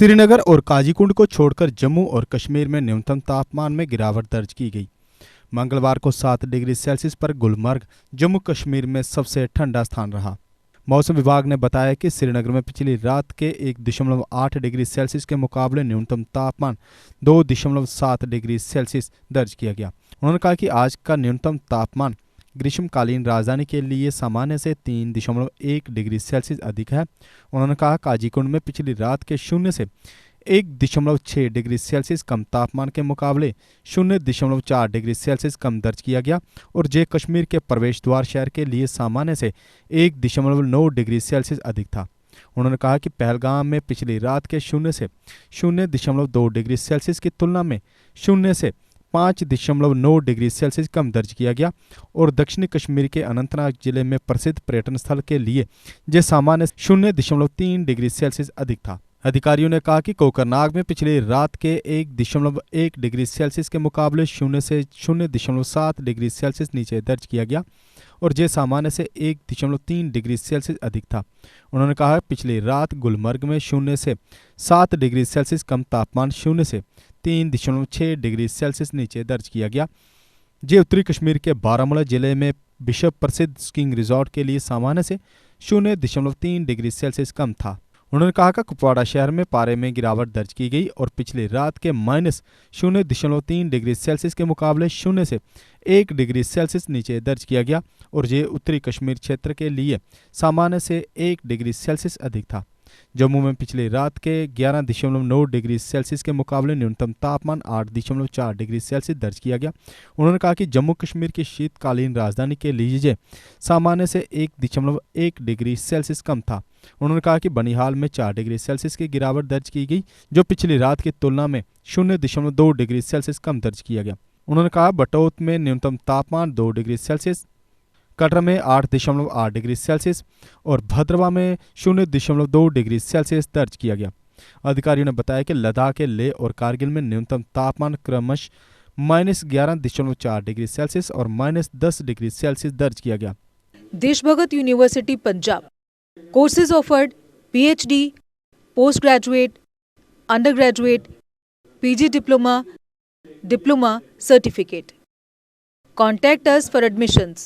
श्रीनगर और काजीकुंड को छोड़कर जम्मू और कश्मीर में न्यूनतम तापमान में गिरावट दर्ज की गई। मंगलवार को 7 डिग्री सेल्सियस पर गुलमर्ग जम्मू कश्मीर में सबसे ठंडा स्थान रहा। मौसम विभाग ने बताया कि श्रीनगर में पिछली रात के 1.8 डिग्री सेल्सियस के मुकाबले न्यूनतम तापमान 2.7 डिग्री सेल्सियस दर्ज किया गया। उन्होंने कहा कि आज का न्यूनतम तापमान ग्रीष्मकालीन राजधानी के लिए सामान्य से 3.1 डिग्री सेल्सियस अधिक है। उन्होंने कहा काजीकुंड में पिछली रात के 0 से 1.6 डिग्री सेल्सियस कम तापमान के मुकाबले 0.4 डिग्री सेल्सियस कम दर्ज किया गया और जय कश्मीर के प्रवेश द्वार शहर के लिए सामान्य से 1.9 डिग्री सेल्सियस अधिक था। उन्होंने कहा कि पहलगाम में पिछली रात के 0 से 0.2 डिग्री सेल्सियस की तुलना में 0 से 5.9 डिग्री सेल्सियस कम दर्ज किया गया और दक्षिणी कश्मीर के अनंतनाग जिले में प्रसिद्ध पर्यटन स्थल के लिए यह सामान्य 0.3 डिग्री सेल्सियस अधिक था। अधिकारियों ने कहा कि कोकरनाग में पिछली रात के 1.1 डिग्री सेल्सियस के मुकाबले 0 से 0.7 डिग्री सेल्सियस नीचे दर्ज किया गया और यह सामान्य से 1.3 डिग्री सेल्सियस अधिक था। उन्होंने कहा पिछली रात गुलमर्ग में 0 से 7 डिग्री सेल्सियस कम तापमान 0 से 3.6 डिग्री सेल्सियस नीचे दर्ज किया गया। ये उत्तरी कश्मीर के बारामूला जिले में विश्व प्रसिद्ध स्कीइंग रिजॉर्ट के लिए सामान्य से 0.3 डिग्री सेल्सियस कम था। उन्होंने कहा कि कुपवाड़ा शहर में पारे में गिरावट दर्ज की गई और पिछली रात के -0.3 डिग्री सेल्सियस के मुकाबले 0 से 1 डिग्री सेल्सियस नीचे दर्ज किया गया और ये उत्तरी कश्मीर क्षेत्र के लिए सामान्य से 1 डिग्री सेल्सियस अधिक था। जम्मू में पिछली रात के 11.9 डिग्री सेल्सियस के मुकाबले न्यूनतम तापमान 8.4 डिग्री सेल्सियस दर्ज किया गया। उन्होंने कहा कि जम्मू कश्मीर की शीतकालीन राजधानी के लिए सामान्य से 1.1 डिग्री सेल्सियस कम था। उन्होंने कहा कि बनिहाल में 4 डिग्री सेल्सियस की गिरावट दर्ज की गई जो पिछली रात की तुलना में 0.2 डिग्री सेल्सियस कम दर्ज किया गया। उन्होंने कहा बटौत में न्यूनतम तापमान 2 डिग्री सेल्सियस, कटरा में 8.8 डिग्री सेल्सियस और भद्रवा में 0.2 डिग्री सेल्सियस दर्ज किया गया। अधिकारियों ने बताया कि लद्दाख के लेह और कारगिल में न्यूनतम तापमान क्रमश -11.4 डिग्री सेल्सियस और -10 डिग्री सेल्सियस दर्ज किया गया। Deshbhagat university Punjab courses offered PhD, post graduate, under graduate, PG diploma, diploma certificate. Contact us for admissions.